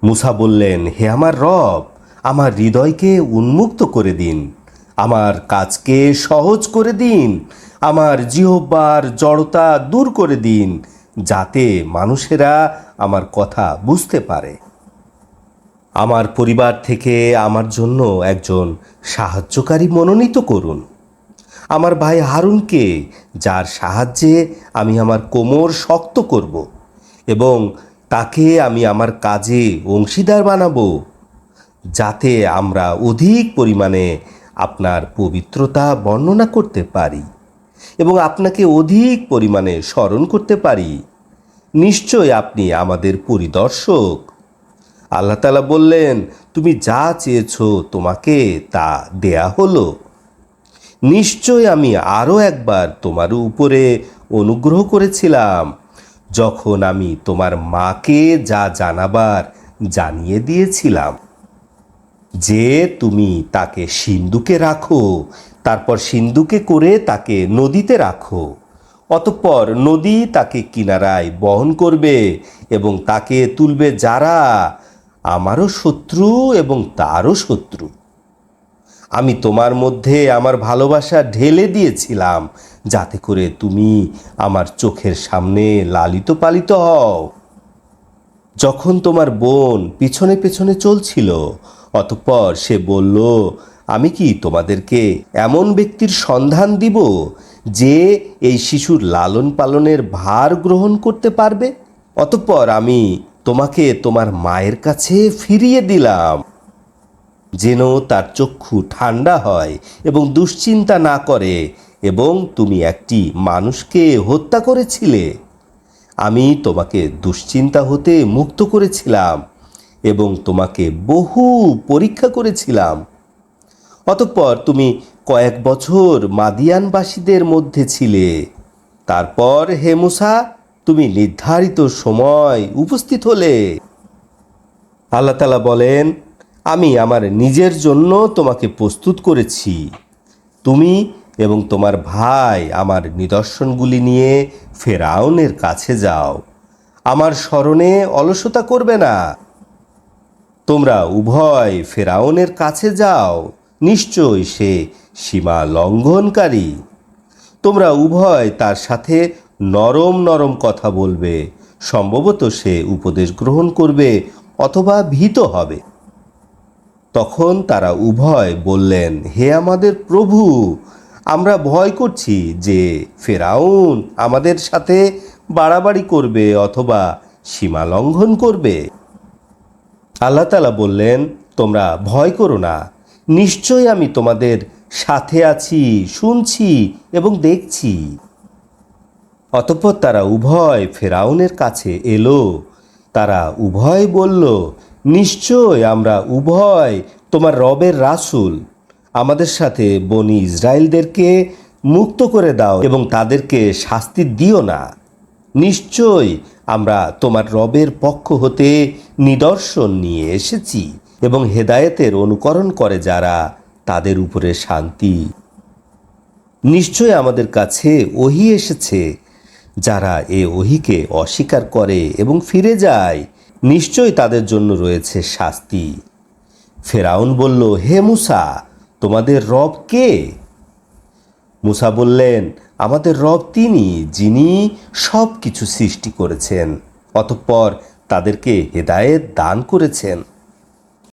মুসা বললেন, হে আমার রব, আমার হৃদয়কে উন্মুক্ত করে দিন, আমার কাজকে সহজ করে দিন, আমার জিহ্বার জড়তা দূর করে দিন, যাতে মানুষেরা আমার কথা বুঝতে পারে। আমার পরিবার থেকে আমার জন্য একজন সাহায্যকারী মনোনীত করুন, আমার ভাই হারুনকে, যার সাহায্যে আমি আমার কোমর শক্ত করব এবং তাকে আমি আমার কাজে অংশীদার বানাবো, যাতে আমরা অধিক পরিমাণে আপনার পবিত্রতা বর্ণনা করতে পারি এবং আপনাকে অধিক পরিমাণে স্মরণ করতে পারি। নিশ্চয় আপনি আমাদের পরিদর্শক। আল্লাহ তাআলা বললেন, তুমি যা চেয়েছ তোমাকে তা দেয়া হলো। নিশ্চয় আমি আরও একবার তোমার উপরে অনুগ্রহ করেছিলাম, যখন আমি তোমার মাকে যা জানাবার জানিয়ে দিয়েছিলাম যে তুমি তাকে সিন্ধুকে রাখো, তারপর সিন্ধুকে করে তাকে নদীতে রাখো, অতঃপর নদী তাকে কিনারায় বহন করবে এবং তাকে তুলবে যারা আমারও শত্রু এবং তারও শত্রু। আমি তোমার মধ্যে আমার ভালোবাসা ঢেলে দিয়েছিলাম, যাতে করে তুমি আমার চোখের সামনে লালিত পালিত হও। যখন তোমার বোন পিছনে পেছনে চলছিল, অতঃপর সে বলল, আমি কি তোমাদেরকে এমন ব্যক্তির সন্ধান দিব যে এই শিশুর লালন পালনের ভার গ্রহণ করতে পারবে? অতঃপর আমি তোমাকে তোমার মায়ের কাছে ফিরিয়ে দিলাম, যেন তার চক্ষু ঠান্ডা হয় এবং দুশ্চিন্তা না করে, এবং তুমি একটি মানুষকে হত্যা করেছিলে। আমি তোমাকে দুশ্চিন্তা হতে মুক্ত করেছিলাম এবং তোমাকে বহু পরীক্ষা করেছিলাম। অতঃপর তুমি কয়েক বছর মাদিয়ানবাসীদের মধ্যে ছিলে। তারপর হে মুসা, তুমি নির্ধারিত সময় উপস্থিত হলে। আল্লাহ তাআলা বলেন, আমি আমার নিজের জন্য তোমাকে প্রস্তুত করেছি। তুমি এবং তোমার ভাই আমার নিদর্শনগুলি নিয়ে ফেরাউনের কাছে যাও। আমার স্মরণে অলসতা করবে না। তোমরা উভয় ফেরাউনের কাছে যাও, নিশ্চয় সে সীমা লঙ্ঘনকারী। তোমরা উভয় তার সাথে নরম নরম কথা বলবে, সম্ভবত সে উপদেশ গ্রহণ করবে অথবা ভীত হবে। তখন তারা উভয় বললেন, হে আমাদের প্রভু, আমরা ভয় করছি যে ফেরাউন আমাদের সাথে বাড়াবাড়ি করবে অথবা সীমা লঙ্ঘন করবে। আল্লাহ তাআলা বললেন, তোমরা ভয় করো না, নিশ্চয় আমি তোমাদের সাথে আছি, শুনছি এবং দেখছি। অতঃপর তারা উভয় ফেরাউনের কাছে এলো। তারা উভয় বলল, নিশ্চয় আমরা উভয় তোমার রবের রাসূল। আমাদের সাথে বনি ইসরায়েলদেরকে মুক্ত করে দাও এবং তাদেরকে শাস্তি দিও না। নিশ্চয় আমরা তোমার রবের পক্ষ হতে নিদর্শন নিয়ে এসেছি এবং হেদায়েতের অনুকরণ করে যারা, তাদের উপরে শান্তি। নিশ্চয় আমাদের কাছে ওহী এসেছে, যারা এ ওহীকে অস্বীকার করে এবং ফিরে যায়, নিশ্চয় তাদের জন্য রয়েছে শাস্তি। ফেরাউন বলল, হে মুসা, তোমাদের রব কে? মুসা বললেন, আমাদের রব তিনি, যিনি সব কিছু সৃষ্টি করেছেন, অতঃপর তাদেরকে হেদায়েত দান করেছেন।